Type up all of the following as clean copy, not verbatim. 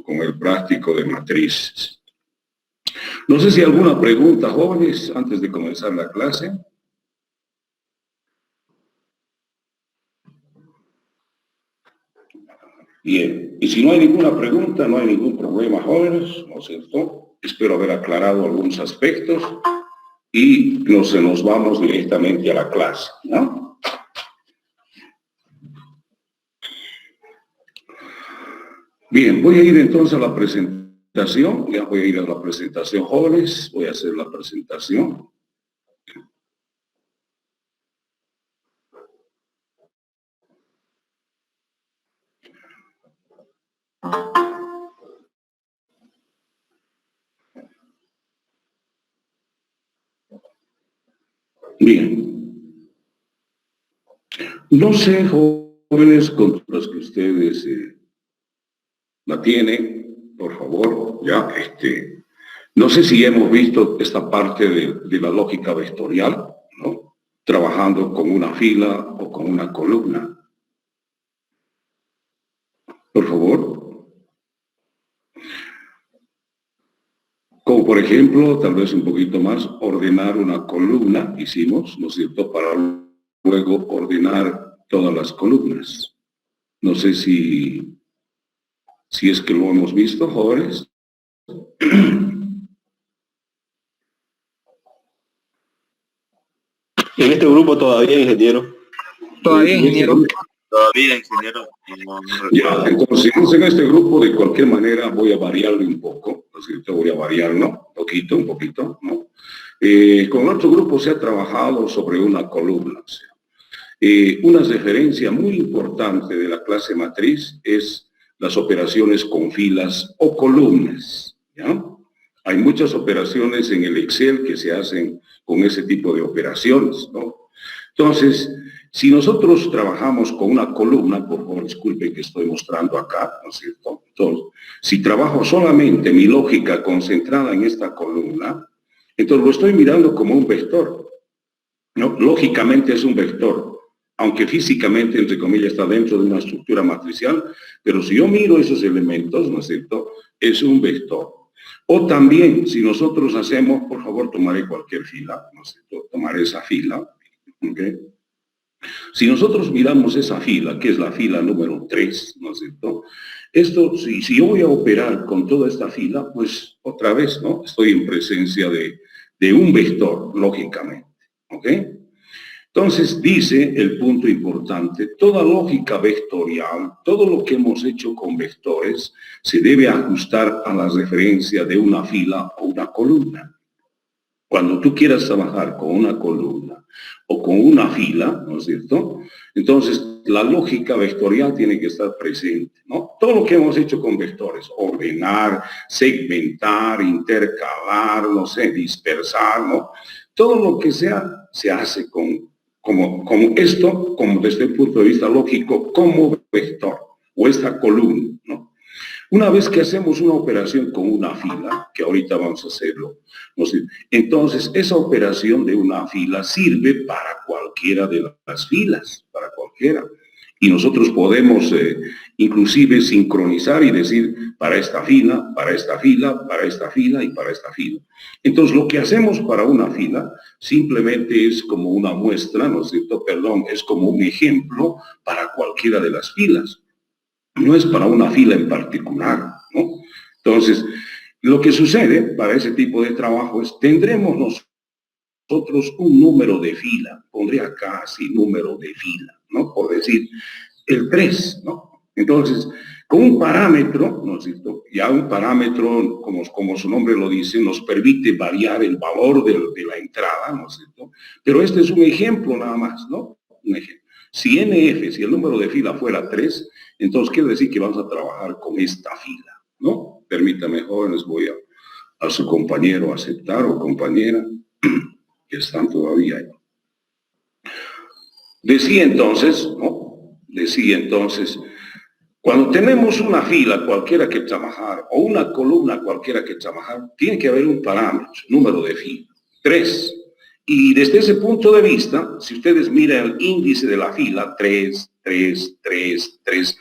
con el práctico de matrices. No sé si hay alguna pregunta, jóvenes, antes de comenzar la clase. Bien, y si no hay ninguna pregunta, no hay ningún problema, jóvenes, ¿no es cierto? Espero haber aclarado algunos aspectos y nos vamos directamente a la clase, ¿no? Bien, voy a ir entonces a la presentación, ya voy a ir a la presentación, jóvenes, voy a hacer la presentación. Bien, no sé, jóvenes, con los que ustedes la tienen, por favor, ya, no sé si hemos visto esta parte de la lógica vectorial, ¿no? Trabajando con una fila o con una columna. Por favor. Como por ejemplo, tal vez un poquito más, ordenar una columna, hicimos, ¿no es cierto?, para luego ordenar todas las columnas. No sé si es que lo hemos visto, jóvenes. En este grupo todavía, ingeniero. Todavía, ingeniero. Todavía, ingeniero. Ya, entonces en este grupo de cualquier manera voy a variarlo un poco, ¿no es cierto? Voy a variarlo un poquito, ¿no? Con otro grupo se ha trabajado sobre una columna. O sea, una referencia muy importante de la clase matriz es las operaciones con filas o columnas, ¿ya? Hay muchas operaciones en el Excel que se hacen con ese tipo de operaciones, ¿no? Entonces, si nosotros trabajamos con una columna, por favor, disculpen que estoy mostrando acá, ¿no es cierto? Entonces, si trabajo solamente mi lógica concentrada en esta columna, entonces lo estoy mirando como un vector, ¿no? Lógicamente es un vector, aunque físicamente, entre comillas, está dentro de una estructura matricial, pero si yo miro esos elementos, ¿no es cierto?, es un vector. O también, si nosotros hacemos, por favor, tomaré cualquier fila, ¿no es cierto?, tomaré esa fila, ¿ok? Si nosotros miramos esa fila, que es la fila número 3, ¿no es cierto?, esto, si yo voy a operar con toda esta fila, pues otra vez, ¿no?, estoy en presencia de un vector, lógicamente, ¿ok? Entonces, dice el punto importante, toda lógica vectorial, todo lo que hemos hecho con vectores, se debe ajustar a la referencia de una fila o una columna. Cuando tú quieras trabajar con una columna o con una fila, ¿no es cierto?, entonces la lógica vectorial tiene que estar presente, ¿no? Todo lo que hemos hecho con vectores, ordenar, segmentar, intercalar, no sé, dispersar, ¿no? Todo lo que sea, se hace como esto, como desde el punto de vista lógico, como vector, o esta columna, ¿no? Una vez que hacemos una operación con una fila, que ahorita vamos a hacerlo, ¿no? Entonces esa operación de una fila sirve para cualquiera de las filas, para cualquiera. Y nosotros podemos inclusive sincronizar y decir para esta fila, para esta fila, para esta fila y para esta fila. Entonces lo que hacemos para una fila simplemente es como una muestra, ¿no es cierto? Perdón, es como un ejemplo para cualquiera de las filas. No es para una fila en particular, ¿no? Entonces, lo que sucede para ese tipo de trabajo es, tendremos nosotros un número de fila, pondré acá así número de fila, ¿no? Por decir, el 3, ¿no? Entonces, con un parámetro, ¿no es cierto? Ya un parámetro, como su nombre lo dice, nos permite variar el valor de la entrada, ¿no es cierto? Pero este es un ejemplo nada más, ¿no? Un ejemplo. Si NF, si el número de fila fuera 3, entonces quiere decir que vamos a trabajar con esta fila, ¿no? Permítame, jóvenes, voy a su compañero a aceptar o compañera que están todavía ahí. Decía entonces, ¿no? Decía entonces, cuando tenemos una fila cualquiera que trabajar o una columna cualquiera que trabajar, tiene que haber un parámetro, número de fila, 3. Y desde ese punto de vista, si ustedes miran el índice de la fila, 3, 3, 3, 3,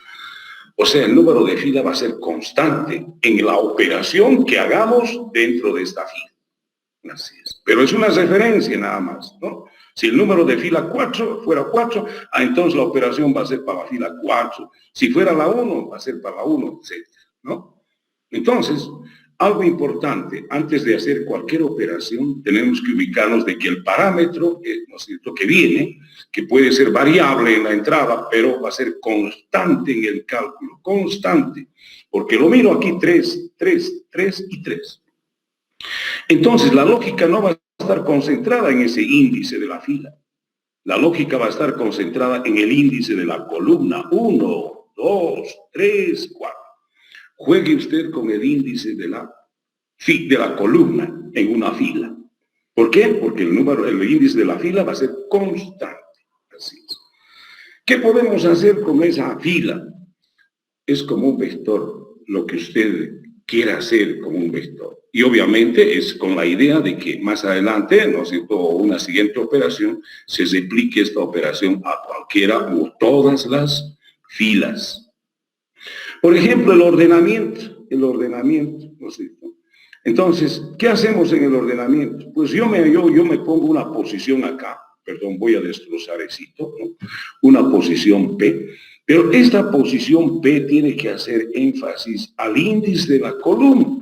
O sea, el número de fila va a ser constante en la operación que hagamos dentro de esta fila. Así es. Pero es una referencia nada más, ¿no? Si el número de fila 4 fuera 4, entonces la operación va a ser para la fila 4. Si fuera la 1, va a ser para la 1, etc., ¿no? Entonces, algo importante, antes de hacer cualquier operación, tenemos que ubicarnos de que el parámetro, ¿no es cierto?, que viene, que puede ser variable en la entrada, pero va a ser constante en el cálculo, constante. Porque lo miro aquí 3, 3, 3 y 3. Entonces, la lógica no va a estar concentrada en ese índice de la fila. La lógica va a estar concentrada en el índice de la columna. 1, 2, 3, 4. Juegue usted con el índice de la columna en una fila. ¿Por qué? Porque el índice de la fila va a ser constante. Así es. ¿Qué podemos hacer con esa fila? Es como un vector, lo que usted quiera hacer como un vector. Y obviamente es con la idea de que más adelante, ¿no es cierto?, una siguiente operación, se replique esta operación a cualquiera o todas las filas. Por ejemplo, el ordenamiento, ¿no es cierto? Entonces, ¿qué hacemos en el ordenamiento? Pues yo me pongo una posición acá, perdón, voy a destrozar esto, ¿no? Una posición P, pero esta posición P tiene que hacer énfasis al índice de la columna.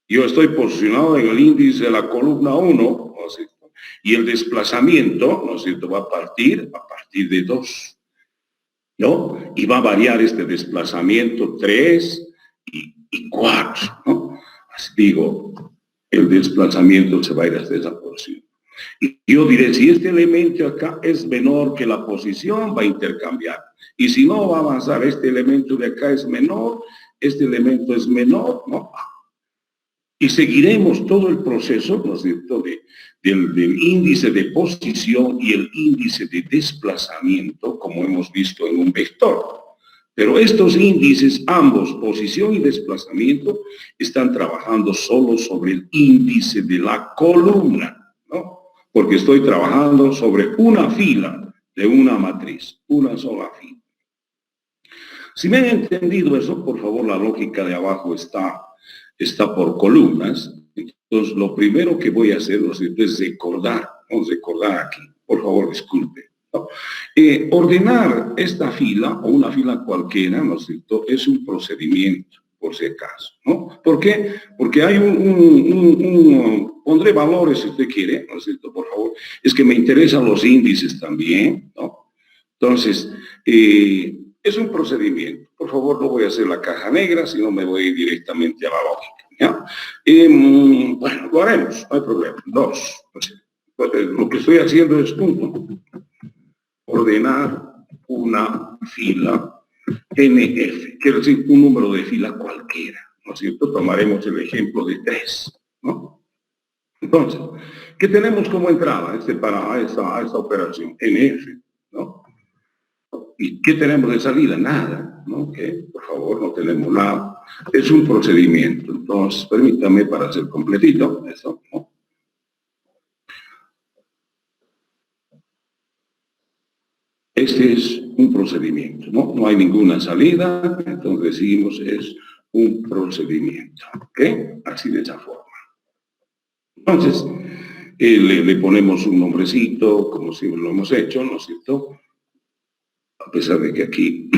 Yo estoy posicionado en el índice de la columna 1, ¿no es cierto? Y el desplazamiento, ¿no es cierto?, va a partir de 2. ¿No? Y va a variar este desplazamiento 3 y 4, ¿no? Así digo, el desplazamiento se va a ir hasta esa posición. Y yo diré, si este elemento acá es menor que la posición, va a intercambiar. Y si no, va a avanzar, este elemento de acá es menor, este elemento es menor, ¿no? Y seguiremos todo el proceso, ¿no es cierto?, del índice de posición y el índice de desplazamiento, como hemos visto en un vector. Pero estos índices, ambos, posición y desplazamiento, están trabajando solo sobre el índice de la columna, ¿no? Porque estoy trabajando sobre una fila de una matriz, una sola fila. Si me han entendido eso, por favor, la lógica de abajo está por columnas. Entonces, lo primero que voy a hacer, ¿no es cierto?, es recordar. Vamos a recordar aquí. Por favor, disculpe, ¿no? Ordenar esta fila, o una fila cualquiera, ¿no es cierto?, es un procedimiento, por si acaso, ¿no? ¿Por qué? Porque hay pondré valores si usted quiere, ¿no es cierto?, por favor. Es que me interesan los índices también, ¿no? Entonces, es un procedimiento. Por favor, no voy a hacer la caja negra, sino me voy directamente a la lógica, ¿ya? Bueno, lo haremos, no hay problema. 2. Lo que estoy haciendo es ordenar una fila NF, quiere decir un número de fila cualquiera, ¿no es cierto? Tomaremos el ejemplo de 3, ¿no? Entonces, ¿qué tenemos como entrada para esta operación? NF, ¿no? ¿Y qué tenemos de salida? Nada, ¿no? ¿Qué? Por favor, no tenemos nada. Es un procedimiento. Entonces, permítame para hacer completito eso, ¿no? Este es un procedimiento, ¿no? No hay ninguna salida, entonces decimos es un procedimiento, ¿ok? Así de esa forma. Entonces, le ponemos un nombrecito, como siempre lo hemos hecho, ¿no es cierto? A pesar de que aquí,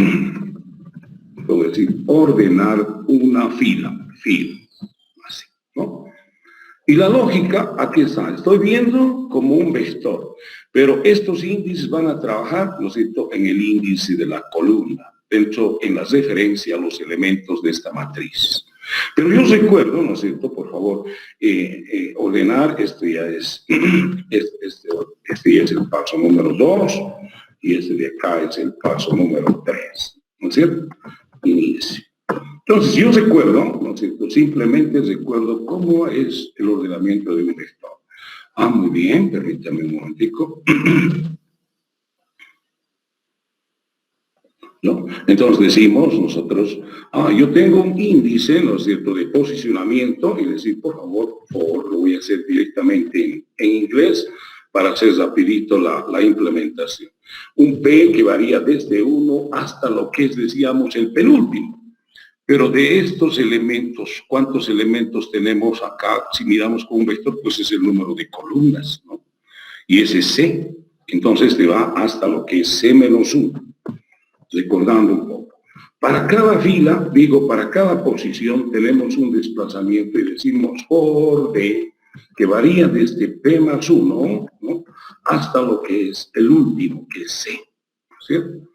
puedo decir, ordenar una fila, así, ¿no? Y la lógica, aquí está, estoy viendo como un vector, pero estos índices van a trabajar, ¿no es cierto?, en el índice de la columna, dentro, en la referencia a los elementos de esta matriz. Pero yo recuerdo, ¿no es cierto?, por favor, ordenar, este ya es el paso número 2, y este de acá es el paso número 3, ¿no es cierto? Inicio. Entonces, yo recuerdo, ¿no es cierto?, simplemente recuerdo cómo es el ordenamiento de un vector. Muy bien, permítame un momentico. ¿No? Entonces decimos nosotros, yo tengo un índice, ¿no es cierto?, de posicionamiento, y decir, por favor, lo voy a hacer directamente en inglés, para hacer rapidito la implementación. Un P que varía desde 1 hasta lo que es, decíamos, el penúltimo. Pero de estos elementos, ¿cuántos elementos tenemos acá? Si miramos con un vector, pues es el número de columnas, ¿no? Y ese C, entonces te va hasta lo que es C menos 1. Recordando un poco. Para cada fila, digo, para cada posición tenemos un desplazamiento y decimos por D, que varía desde P más 1, ¿no?, hasta lo que es el último, que es C, ¿cierto?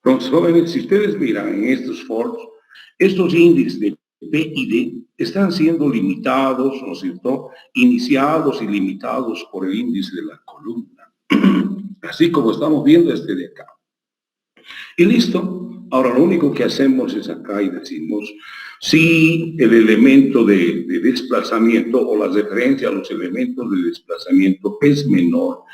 Entonces, jóvenes, si ustedes miran en estos forms, estos índices de P y D están siendo limitados, ¿no es cierto?, iniciados y limitados por el índice de la columna, así como estamos viendo este de acá. Y listo. Ahora lo único que hacemos es acá y decimos si el elemento de desplazamiento o la referencia a los elementos de desplazamiento es menor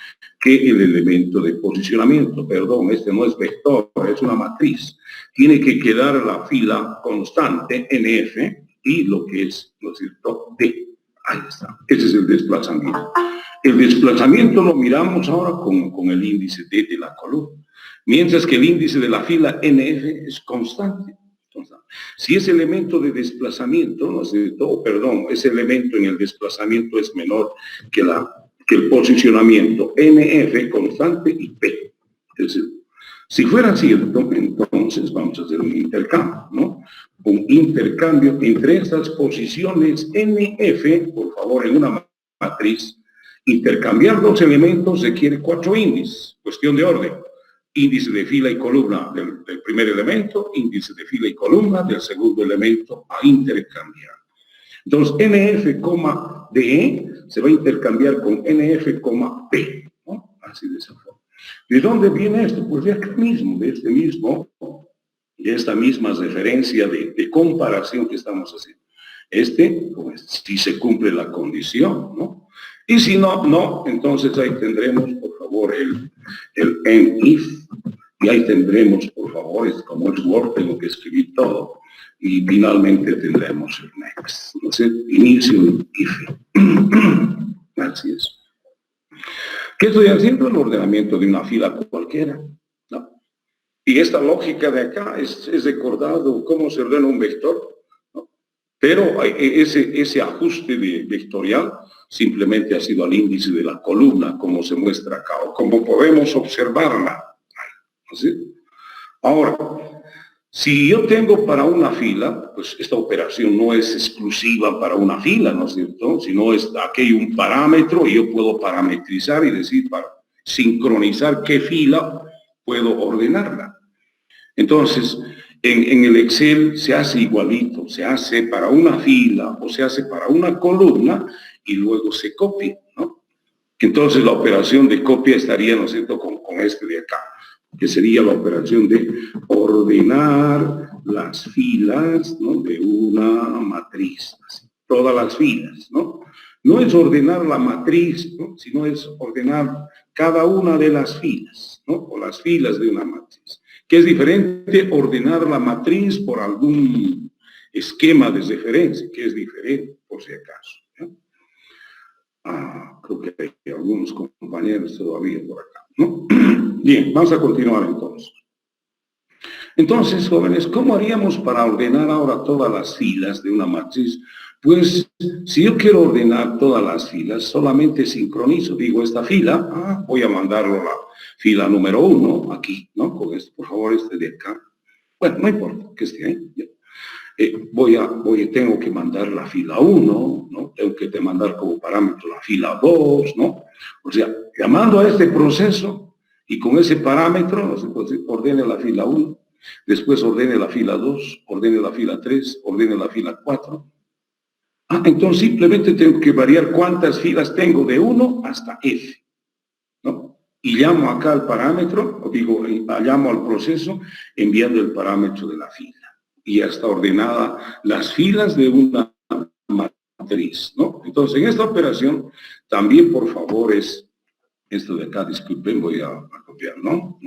que el elemento de posicionamiento. Perdón, este no es vector, es una matriz. Tiene que quedar la fila constante NF y lo que es, ¿no es cierto?, D. Ahí está. Ese es el desplazamiento. El desplazamiento lo miramos ahora con el índice D de la columna. Mientras que el índice de la fila NF es constante. Si ese elemento de desplazamiento, ¿no es cierto?, perdón, ese elemento en el desplazamiento es menor que el posicionamiento NF constante y P. Es decir, si fuera cierto, entonces vamos a hacer un intercambio, ¿no? Un intercambio entre estas posiciones NF, por favor, en una matriz. Intercambiar dos elementos requiere 4 índices, cuestión de orden. Índice de fila y columna del primer elemento, índice de fila y columna del segundo elemento a intercambiar. Entonces, NF, DE se va a intercambiar con NF, P, ¿no? Así de esa forma. ¿De dónde viene esto? Pues de acá mismo, de esta misma referencia de comparación que estamos haciendo. Pues, si se cumple la condición, ¿no? Y si no, entonces ahí tendremos, por favor, el end if, y ahí tendremos, por favor, como es Word, tengo que escribir todo, y finalmente tendremos el next. Entonces, inicio if. Así es. ¿Qué estoy haciendo? El ordenamiento de una fila cualquiera, ¿no? Y esta lógica de acá es recordado cómo se ordena un vector, ¿no? Pero ese ajuste vectorial simplemente ha sido al índice de la columna, como se muestra acá, o como podemos observarla. ¿Sí? Ahora, si yo tengo para una fila, pues esta operación no es exclusiva para una fila, ¿no es cierto? Sino aquí hay un parámetro y yo puedo parametrizar y decir, para sincronizar qué fila puedo ordenarla. Entonces, en el Excel se hace igualito, se hace para una fila o se hace para una columna y luego se copia, ¿no? Entonces la operación de copia estaría, ¿no es cierto?, con este de acá, que sería la operación de ordenar las filas, ¿no?, de una matriz, así, todas las filas, ¿no? No es ordenar la matriz, ¿no?, sino es ordenar cada una de las filas, ¿no?, o las filas de una matriz. Que es diferente ordenar la matriz por algún esquema de referencia, que es diferente, por si acaso, ¿no? Creo que hay algunos compañeros todavía por acá, ¿no? Bien, vamos a continuar entonces. Entonces, jóvenes, ¿cómo haríamos para ordenar ahora todas las filas de una matriz? Pues, si yo quiero ordenar todas las filas, solamente sincronizo, digo, esta fila, voy a mandarlo a la fila número 1, aquí, ¿no? Con esto, por favor, este de acá. Bueno, no importa que esté ahí. Tengo que mandar la fila 1, ¿no? Tengo que mandar como parámetro la fila 2, ¿no? O sea, llamando a este proceso y con ese parámetro, ¿no? Pues, ordene la fila 1, después ordene la fila 2, ordene la fila 3, ordene la fila 4. Entonces simplemente tengo que variar cuántas filas tengo de 1 hasta F, ¿no? Y llamo acá al parámetro, o digo, llamo al proceso enviando el parámetro de la fila. Y ya está ordenada las filas de una matriz, ¿no? Entonces, en esta operación, también, por favor, es esto de acá, disculpen, voy a copiar, ¿no?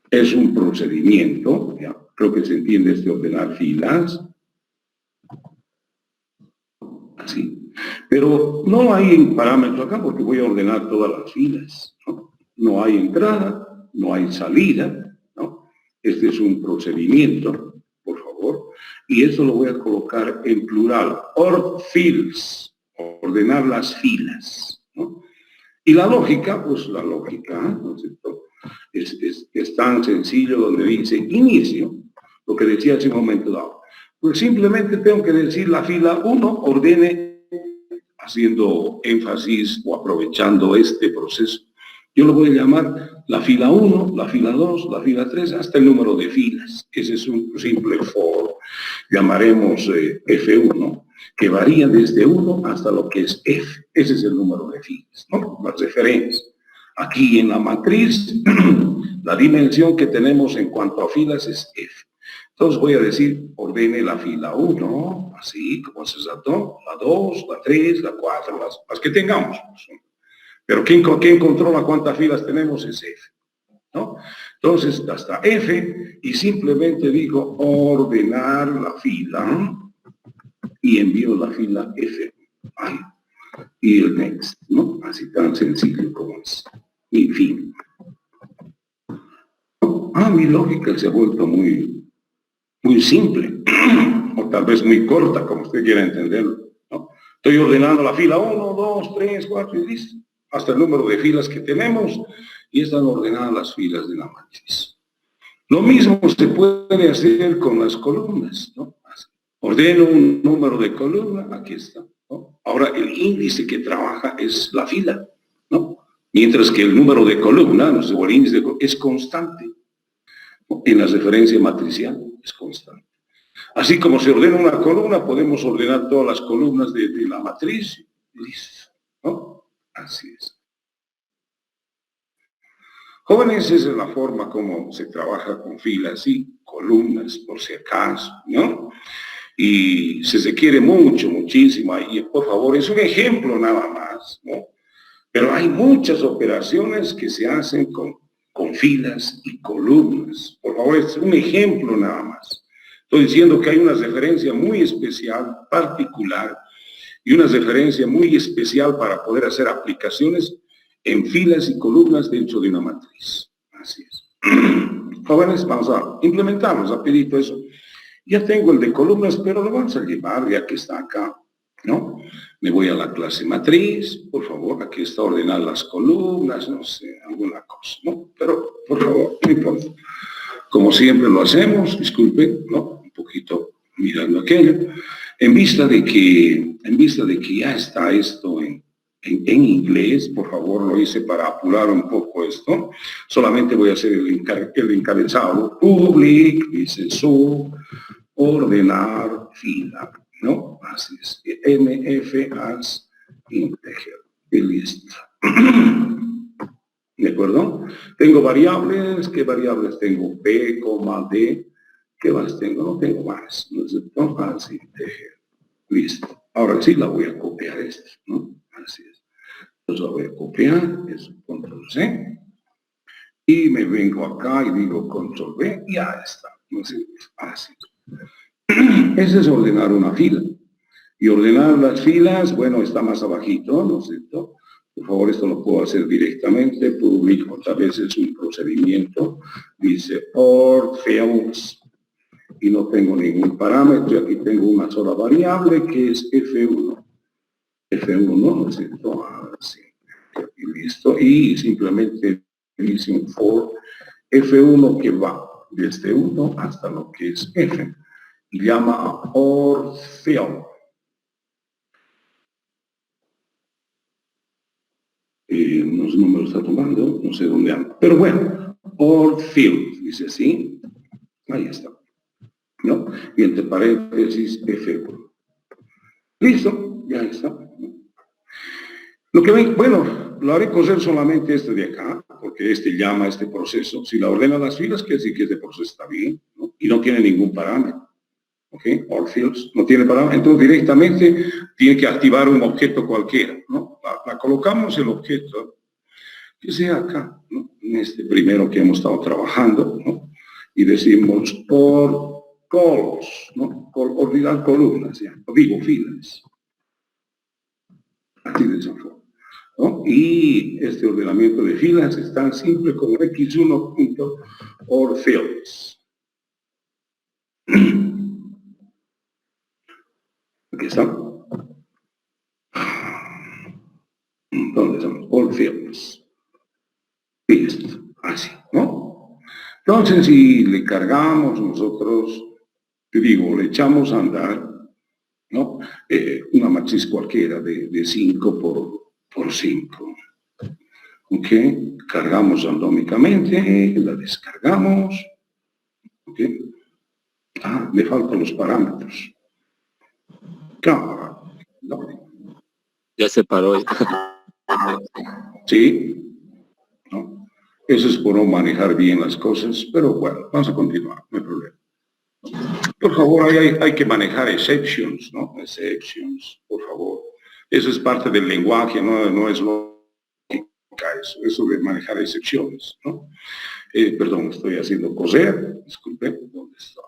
Es un procedimiento, ya, creo que se entiende ordenar filas. así. Pero no hay parámetro acá porque voy a ordenar todas las filas, ¿no? No hay entrada, no hay salida, ¿no? Este es un procedimiento, por favor, y esto lo voy a colocar en plural, org fields, ordenar las filas, ¿no? Y la lógica, pues la lógica, ¿no es cierto? Es tan sencillo donde dice inicio, lo que decía hace un momento dado. Pues simplemente tengo que decir la fila 1 ordene, haciendo énfasis o aprovechando este proceso. Yo lo voy a llamar la fila 1, la fila 2, la fila 3, hasta el número de filas. Ese es un simple for. Llamaremos F1, que varía desde 1 hasta lo que es F. Ese es el número de filas, ¿no? Las referencias. Aquí en la matriz, la dimensión que tenemos en cuanto a filas es F. Entonces voy a decir, ordene la fila 1, así como se saltó, la 2, la 3, la 4, las que tengamos. Pero ¿quién controla cuántas filas tenemos? Es F, ¿no? Entonces, hasta F, y simplemente digo ordenar la fila, y envío la fila F. Ahí. Y el next, ¿no? Así tan sencillo como es. Y fin. Mi lógica se ha vuelto muy simple, o tal vez muy corta, como usted quiera entenderlo, ¿no? Estoy ordenando la fila 1, 2, 3, 4 y listo, hasta el número de filas que tenemos, y están ordenadas las filas de la matriz. Lo mismo se puede hacer con las columnas, ¿no? Ordeno un número de columna, aquí está, ¿no? Ahora el índice que trabaja es la fila, ¿no? Mientras que el número de columna, o el índice es constante. En la referencia matricial es constante. Así como se ordena una columna, podemos ordenar todas las columnas de la matriz. Listo, ¿no? Así es. Jóvenes, esa es la forma como se trabaja con filas y columnas, por si acaso, ¿no? Y se requiere mucho, muchísimo. Y por favor, es un ejemplo nada más, ¿no? Pero hay muchas operaciones que se hacen con filas y columnas. Por favor, es un ejemplo nada más. Estoy diciendo que hay una referencia muy especial, particular, y una referencia muy especial para poder hacer aplicaciones en filas y columnas dentro de una matriz. Así es. Jóvenes, vamos a implementarnos rapidito eso. Ya tengo el de columnas, pero lo vamos a llevar ya que está acá, ¿no? Me voy a la clase matriz, por favor, aquí está ordenar las columnas, no sé, alguna cosa, ¿no? Pero, por favor, no importa. Como siempre lo hacemos, disculpen, ¿no? Un poquito mirando aquello. En vista de que ya está esto en inglés, por favor, lo hice para apurar un poco esto. Solamente voy a hacer el encabezado. Public, dice sub, ordenar fila, ¿no? Así es. NF as integer. Y listo. ¿De acuerdo? Tengo variables. ¿Qué variables tengo? P, D. ¿Qué más tengo? No tengo más. ¿No? Así, integer. Listo. Ahora sí la voy a copiar esto, ¿no? Así es. Entonces la voy a copiar, es control C. Y me vengo acá y digo control V y ya está. ¿No sé? Así. Ese es ordenar una fila. Y ordenar las filas, bueno, está más abajito, ¿no es cierto? Por favor, esto lo puedo hacer directamente. Public, otra vez es un procedimiento. Dice org fields. Y no tengo ningún parámetro. Aquí tengo una sola variable que es F1. F1, ¿no es cierto? Así. Y listo. Y simplemente dice un for F1 que va desde 1 hasta lo que es F. Y llama a org field. No sé, no me lo está tomando, no sé dónde anda. Pero bueno, org field, dice así. Ahí está, ¿no? Y entre paréntesis F1. Listo, ya está. Lo que bueno, lo haré coser solamente este de acá, porque este llama a este proceso. Si la ordena las filas, quiere decir que este proceso está bien, ¿no? Y no tiene ningún parámetro. ¿Ok? All fields no tiene parámetro. Entonces directamente tiene que activar un objeto cualquiera, ¿no? La colocamos el objeto que sea acá, ¿no? En este primero que hemos estado trabajando, ¿no? Y decimos por columns, ¿no? Olvidar columnas, ya. Digo filas. Así de esa forma, ¿no? Y este ordenamiento de filas es tan simple como x1.orFields. Aquí está. ¿Dónde estamos? orFields. Listo. Así, ¿no? Entonces, si le cargamos nosotros, te digo, le echamos a andar, ¿no? Una matriz cualquiera de 5 por 5. ¿Ok? Cargamos randómicamente, la descargamos. ¿Ok? Ah, me faltan los parámetros. No. Ya se paró. Sí, ¿no? Eso es por no manejar bien las cosas, pero bueno, vamos a continuar, no hay problema. Por favor, hay que manejar exceptions, ¿no? Exceptions, por favor. Eso es parte del lenguaje, no es lógica eso de manejar excepciones, ¿no? Perdón, estoy haciendo coser, disculpe, ¿dónde está?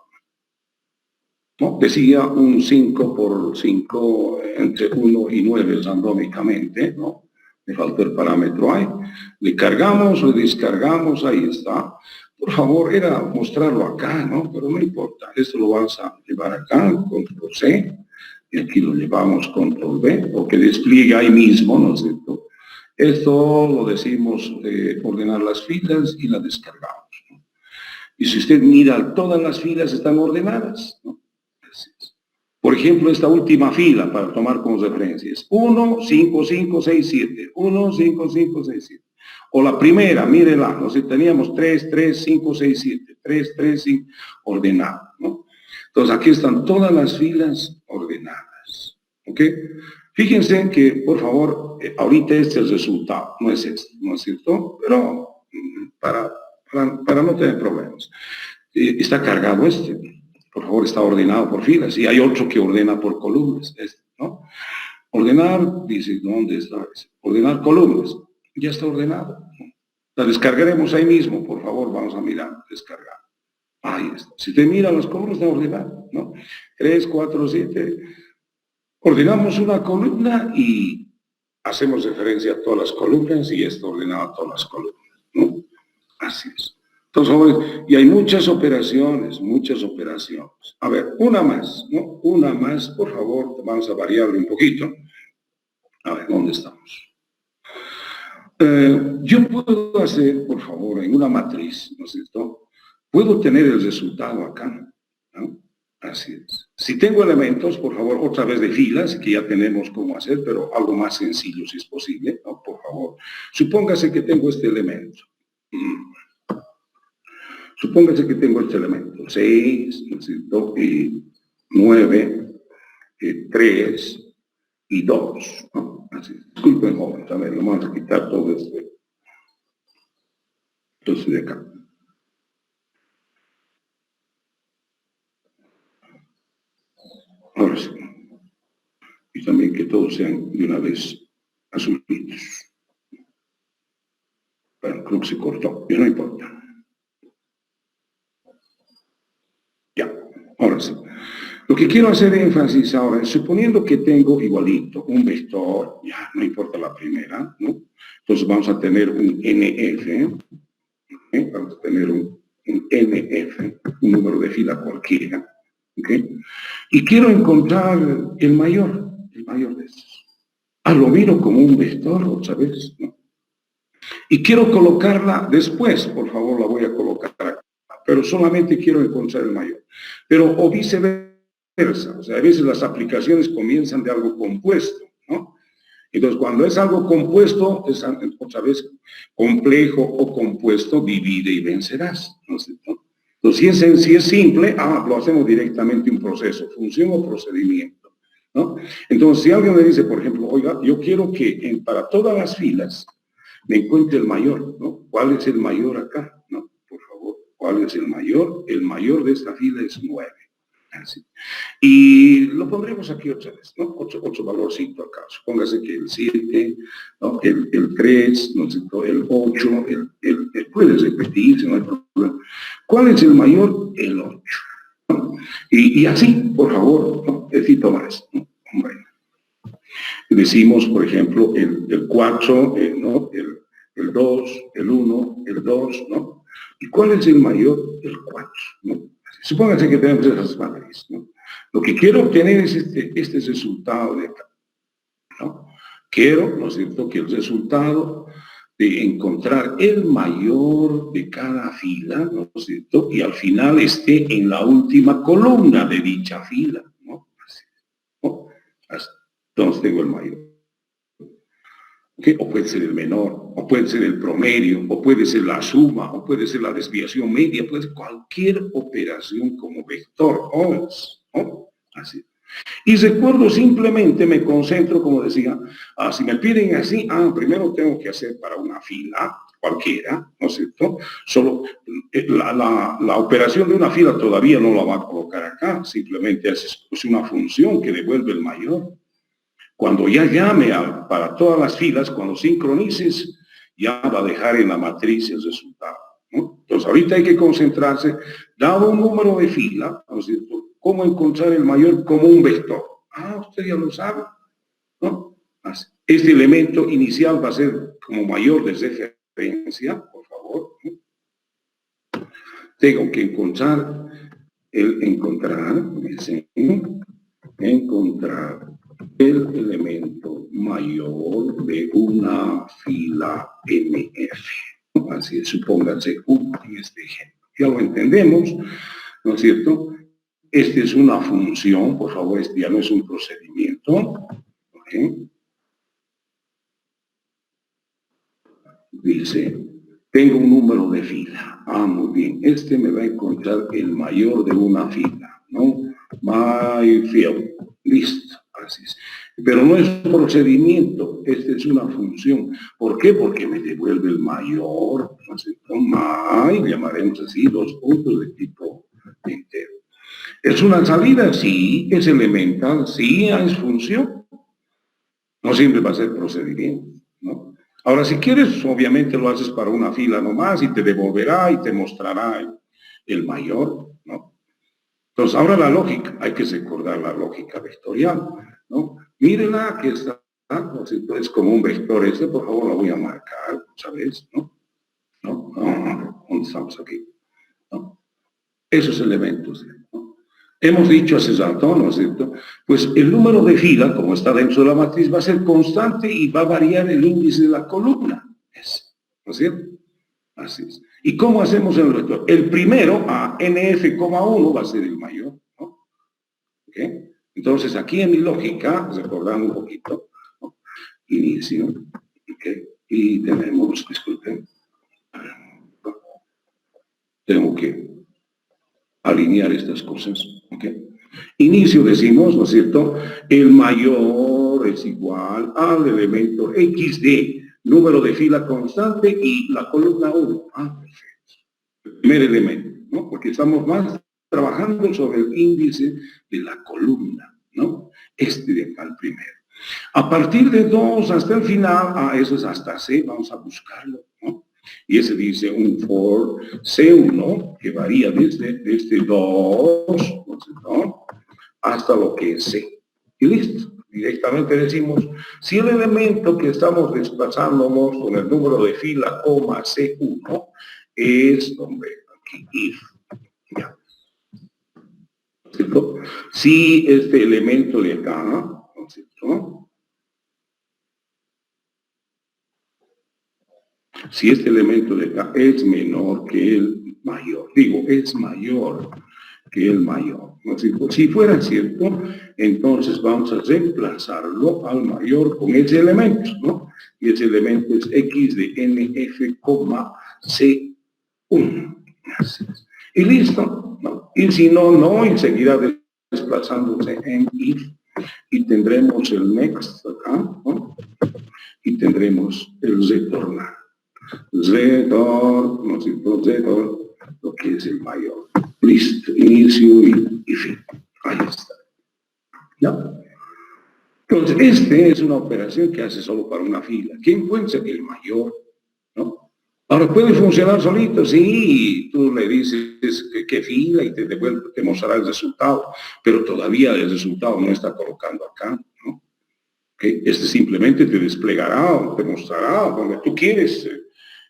¿No? Decía un 5 por 5 entre 1 y 9 randómicamente, ¿no? Me falta el parámetro ahí. Le cargamos, le descargamos, ahí está. Por favor, era mostrarlo acá, ¿no? Pero no importa, esto lo vamos a llevar acá, control C, y aquí lo llevamos control V, porque despliega ahí mismo, ¿no es cierto? Esto lo decimos ordenar las filas y la descargamos, ¿no? Y si usted mira, todas las filas están ordenadas, ¿no? Por ejemplo, esta última fila, para tomar como referencias, 1, 5, 5, 6, 7, 1, 5, 5, 6, 7. O la primera, mírela, ¿no? Si teníamos 3, 3, 5, 6, 7, 3, 3, 5, ordenado, ¿no? Entonces, aquí están todas las filas ordenadas, ¿ok? Fíjense que, por favor, ahorita este es el resultado, no es este, ¿no es cierto? Pero para no tener problemas. Está cargado este. Por favor, está ordenado por filas. Y hay otro que ordena por columnas, ¿no? Ordenar, dice, ¿dónde está? Ordenar columnas. Ya está ordenado, ¿no? La descargaremos ahí mismo, por favor, vamos a mirar, descargar. Ahí está. Si te mira las columnas, está ordenado, ¿no? 3, 4, 7. Ordenamos una columna y hacemos referencia a todas las columnas y está ordenado a todas las columnas, ¿no? Así es. Entonces, y hay muchas operaciones, muchas operaciones. A ver, una más, ¿no? Una más, por favor, vamos a variarlo un poquito. A ver, ¿dónde estamos? Yo puedo hacer, por favor, en una matriz, ¿no es cierto? Puedo tener el resultado acá, ¿no? Así es. Si tengo elementos, por favor, otra vez de filas, que ya tenemos cómo hacer, pero algo más sencillo si es posible, ¿no? Por favor. Supóngase que tengo este elemento. Supóngase que tengo este elemento, 6, ¿no es cierto? Y 9, 3 y 2, ¿no? Así. Disculpen, jóvenes, a ver, lo vamos a quitar todo este. Entonces, de acá. Ahora sí. Y también que todos sean de una vez azulitos. Bueno, creo que se cortó, pero no importa. Ya, ahora sí. Lo que quiero hacer énfasis ahora es, suponiendo que tengo igualito un vector, ya no importa la primera, ¿no? Entonces vamos a tener un NF, vamos a tener un NF, un número de fila cualquiera, ¿ok? Y quiero encontrar el mayor de estos. Lo miro como un vector otra vez, ¿no? Y quiero colocarla después, por favor, la voy a colocar acá, pero solamente quiero encontrar el mayor. Pero o viceversa, o sea, a veces las aplicaciones comienzan de algo compuesto, ¿no? Entonces, cuando es algo compuesto, es otra vez complejo o compuesto, divide y vencerás, ¿no es cierto? Entonces, si es simple, lo hacemos directamente un proceso, función o procedimiento, ¿no? Entonces, si alguien me dice, por ejemplo, oiga, yo quiero que para todas las filas me encuentre el mayor, ¿no? ¿Cuál es el mayor acá? ¿No? Por favor, ¿cuál es el mayor? El mayor de esta fila es 9. Así. Y lo pondremos aquí otra vez, ¿no? Otro valorcito acá. Supóngase que el 7, ¿no? El 3, ¿no? El 8, puede repetirse, no hay problema. ¿Cuál es el mayor? El 8. ¿No? Y así, por favor, ¿no? Necesito más, ¿no? Bueno. Decimos, por ejemplo, el 4, ¿no? El 2, el 1, el 2, ¿no? ¿Y cuál es el mayor? El 4, ¿no? Supónganse que tenemos esas matrices, ¿no? Lo que quiero obtener es este resultado de acá, ¿no? Quiero, ¿no es cierto?, que el resultado de encontrar el mayor de cada fila, ¿no es cierto?, y al final esté en la última columna de dicha fila, ¿no? Así, ¿no? Así. Entonces tengo el mayor. ¿Okay? O puede ser el menor, o puede ser el promedio, o puede ser la suma, o puede ser la desviación media, puede ser cualquier operación como vector, ¿no? Así. Y recuerdo simplemente, me concentro, como decía, si me piden así, primero tengo que hacer para una fila cualquiera, ¿no es cierto? Solo la operación de una fila todavía no la va a colocar acá, simplemente es una función que devuelve el mayor. Cuando ya llame para todas las filas, cuando sincronices, ya va a dejar en la matriz el resultado, ¿no? Entonces, ahorita hay que concentrarse, dado un número de fila, ¿no es cierto?, cómo encontrar el mayor como un vector. Usted ya lo sabe, ¿no? Así. Este elemento inicial va a ser como mayor de referencia, por favor, ¿no? Tengo que encontrar el elemento mayor de una fila NF. Así es, supónganse en este ejemplo. Ya lo entendemos, ¿no es cierto? Esta es una función, por favor, este ya no es un procedimiento. ¿Okay? Dice, tengo un número de fila. Muy bien. Este me va a encontrar el mayor de una fila, ¿no? My field. Listo. Así es. Pero no es un procedimiento, esta es una función. ¿Por qué? Porque me devuelve el mayor. Entonces, my, llamaremos así, dos puntos de tipo entero. ¿Es una salida? Sí. ¿Es elemental? Sí. ¿Es función? No siempre va a ser procedimiento, ¿no? Ahora, si quieres, obviamente lo haces para una fila nomás y te devolverá y te mostrará el mayor, ¿no? Entonces, ahora la lógica, hay que recordar la lógica vectorial, ¿no? Mírenla que está, ¿no? Es como un vector este, por favor, lo voy a marcar, ¿sabes? ¿No? ¿Dónde estamos aquí? ¿No? Esos elementos, ¿no? Hemos dicho hace rato, ¿no es cierto? Pues el número de fila, como está dentro de la matriz, va a ser constante y va a variar el índice de la columna. ¿No es cierto? Así es. ¿Y cómo hacemos el vector? El primero, a NF,1, va a ser el mayor, ¿no? ¿Okay? Entonces, aquí en mi lógica, recordando un poquito, ¿no? Inicio, ¿okay? Y tenemos, disculpen, tengo que alinear estas cosas, ¿ok? Inicio decimos, ¿no es cierto? El mayor es igual al elemento XD, número de fila constante y la columna 1. Perfecto. El primer elemento, ¿no? Porque estamos más trabajando sobre el índice de la columna, ¿no? Este de acá, el primero. A partir de 2 hasta el final, eso es hasta C, vamos a buscarlo, ¿no? Y ese dice un for C1 que varía desde 2, ¿no?, hasta lo que es C. Y listo. Directamente decimos, si el elemento que estamos desplazándonos con el número de fila, coma, C1, es, hombre, aquí, if. Ya. ¿Cierto? Si este elemento de acá, ¿no es cierto?, si este elemento de acá es menor que el mayor, digo, es mayor que el mayor, ¿no? Si fuera cierto, entonces vamos a reemplazarlo al mayor con ese elemento, ¿no? Y ese elemento es x de nf, C1. Y listo, ¿no? Y si no, no, y seguirá desplazándose en if, y tendremos el next acá, ¿no? Y tendremos el retornar. Retor, no sé, retor, lo que es el mayor. Listo, inicio y fin. Ahí está. ¿Ya? Entonces, este es una operación que hace solo para una fila. ¿Qué encuentra? El mayor, ¿no? Ahora, ¿puede funcionar solito? Sí, tú le dices qué fila y te mostrará el resultado, pero todavía el resultado no está colocando acá, ¿no? ¿Okay? Este simplemente te desplegará, te mostrará donde tú quieres,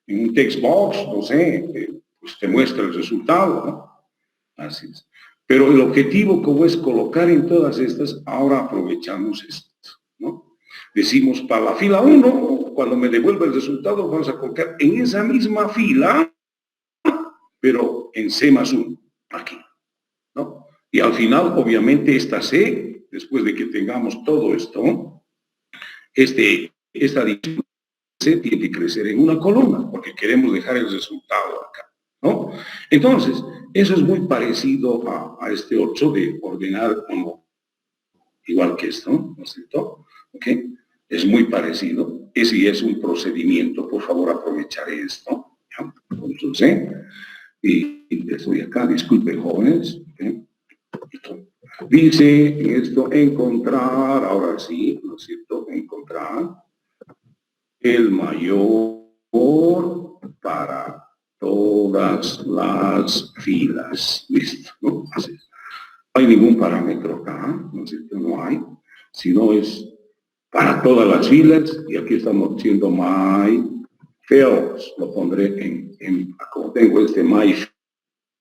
en un text box, no sé, pues te muestra el resultado, ¿no? Así es. Pero el objetivo, como es colocar en todas estas, ahora aprovechamos esto, ¿no? Decimos, para la fila 1, cuando me devuelva el resultado, vamos a colocar en esa misma fila, pero en C+1, aquí, ¿no? Y al final, obviamente, esta C, después de que tengamos todo esto, esta división C tiene que crecer en una columna, porque queremos dejar el resultado acá, ¿no? Entonces, eso es muy parecido a este 8 de ordenar como igual que esto, ¿no es cierto? ¿Ok? Es muy parecido. Ese es un procedimiento. Por favor, aprovecharé esto. ¿Ya? Entonces, y estoy acá, disculpen, jóvenes. ¿Okay? Dice en esto, encontrar, ahora sí, ¿no es cierto? Encontrar el mayor para todas las filas. Listo, ¿no? Así es. No hay ningún parámetro acá, ¿no es cierto? No hay, sino es para todas las filas, y aquí estamos diciendo my fields, lo pondré como tengo este my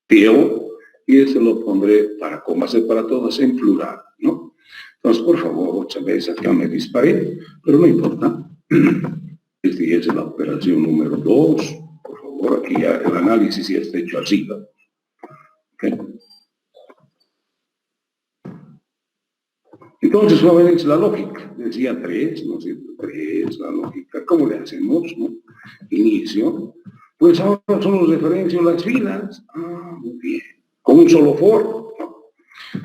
field, y este lo pondré para, como hacer para todas, en plural, ¿no? Entonces, por favor, otra vez acá me disparé, pero no importa. Esta es la operación número 2. Por favor, aquí ya el análisis ya está hecho así, ¿no? ¿Okay? Entonces, jóvenes, la lógica, decía 3, ¿no es cierto? 3, la lógica, ¿cómo le hacemos, no? Inicio, pues ahora solo referencio las filas, muy bien, con un solo for, ¿no?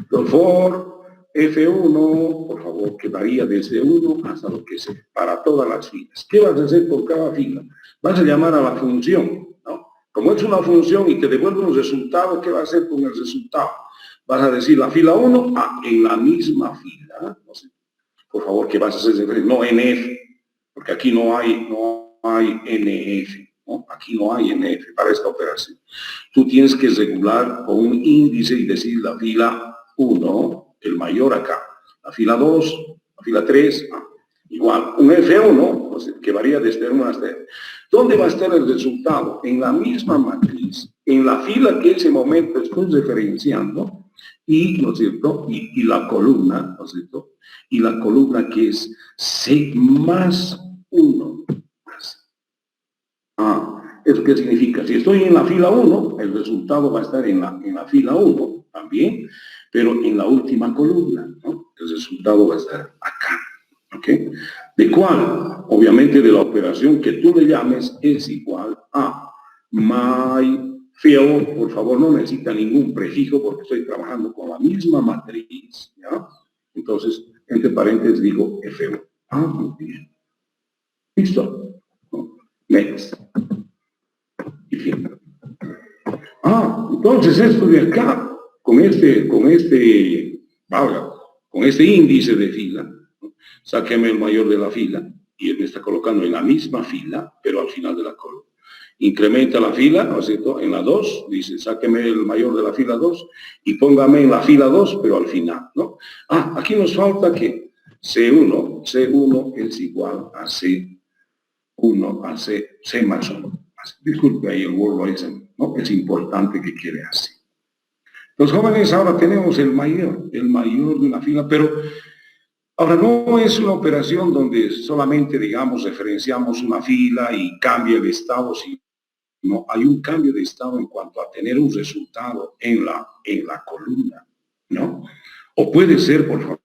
Los for, F1, por favor, que varía desde 1 hasta lo que sea, para todas las filas. ¿Qué vas a hacer por cada fila? Vas a llamar a la función, ¿no? Como es una función y te devuelve un resultado, ¿qué va a hacer con el resultado? Vas a decir la fila 1, en la misma fila, no sé, por favor, ¿qué vas a hacer? No NF, porque aquí no hay NF, ¿no? Aquí no hay NF para esta operación. Tú tienes que regular con un índice y decir la fila 1, el mayor acá, la fila 2, la fila 3, igual, un F1, pues, que varía desde 1 hasta... ¿Dónde va a estar el resultado? En la misma matriz, en la fila que en ese momento estoy referenciando, y, ¿no es cierto? Y la columna, ¿no es cierto? Y la columna que es C más 1. ¿Eso qué significa? Si estoy en la fila 1, el resultado va a estar en la fila 1 también, pero en la última columna, ¿no? El resultado va a estar acá, ¿ok? ¿De cuál? Obviamente de la operación que tú le llames es igual a my field, por favor, no necesita ningún prefijo porque estoy trabajando con la misma matriz, ¿ya? Entonces, entre paréntesis digo F1. Muy bien. Listo. Next. Y fin. Entonces esto de acá, con este índice de fila, ¿no? Sáqueme el mayor de la fila, y él me está colocando en la misma fila, pero al final de la columna. Incrementa la fila, ¿no es cierto? En la 2, dice, sáqueme el mayor de la fila 2 y póngame en la fila 2, pero al final, ¿no? Aquí nos falta que C1 es igual a C1 a C más 1. Disculpe ahí el wordism, ¿no? Es importante que quede así. Los jóvenes ahora tenemos el mayor de una fila, pero ahora no es una operación donde solamente, digamos, referenciamos una fila y cambia el estado, sino hay un cambio de estado en cuanto a tener un resultado en la columna, ¿no? O puede ser, por favor,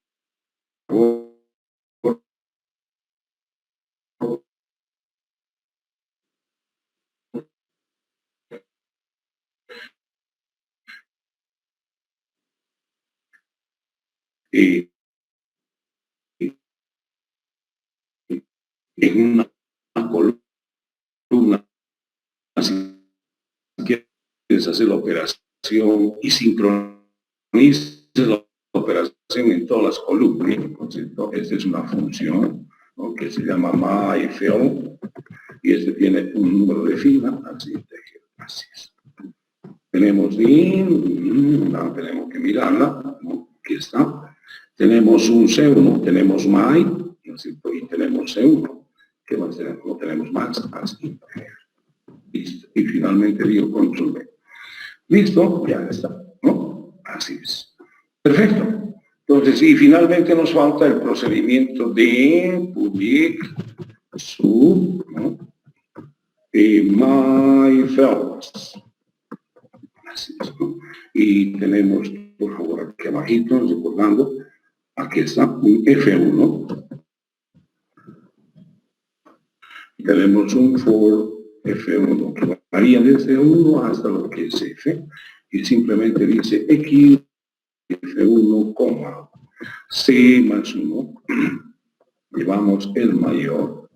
en una columna, si quieres hacer la operación y sincronices la operación en todas las columnas, ¿no? Esta es una función, ¿no? Que se llama myField, y este tiene un número de fila, así es. Tenemos tenemos que mirarla, ¿no? Aquí está. Tenemos un C1, tenemos my, ¿no? ¿no es cierto? Y tenemos C1, que va a ser, lo tenemos más así. Listo. Y finalmente digo control B. Listo, ya está, ¿no? Así es. Perfecto. Entonces, y finalmente nos falta el procedimiento de public sub, ¿no? MyFelds. Así es, ¿no? Y tenemos, por favor, aquí abajito, recordando, aquí está un F1. Tenemos un for F1 que varía desde 1 hasta lo que es F, y simplemente dice X F1, C más 1, llevamos el mayor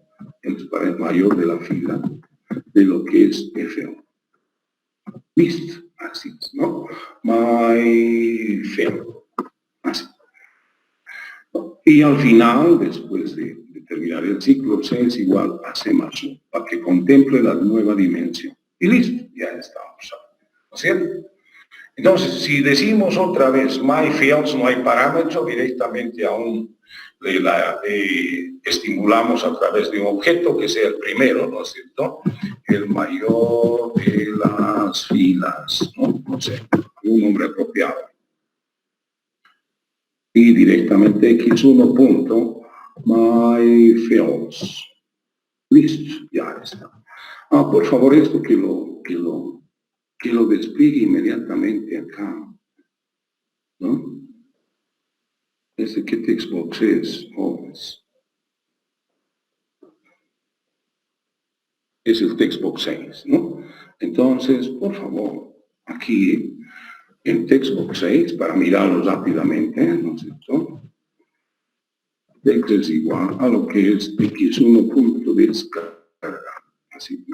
de la fila de lo que es F1. Listo, así es, ¿no? MyField, así. Y al final, después de terminar el ciclo, C es igual a C más 1, para que contemple la nueva dimensión. Y listo, ya estamos, ¿no es cierto? Entonces, si decimos otra vez MyFields, no hay parámetro, directamente aún estimulamos a través de un objeto que sea el primero, ¿no es cierto? El mayor de las filas, no sé, un nombre apropiado. Y directamente x1 punto MyFields. Listo, ya está. Por favor, esto que lo despliegue inmediatamente acá, ¿no? ¿Qué textbox es? Es el textbox 6, ¿no? Entonces, por favor, aquí en textbox 6, para mirarlo rápidamente, ¿no es cierto? Text es igual a lo que es x1 punto descarga. Así.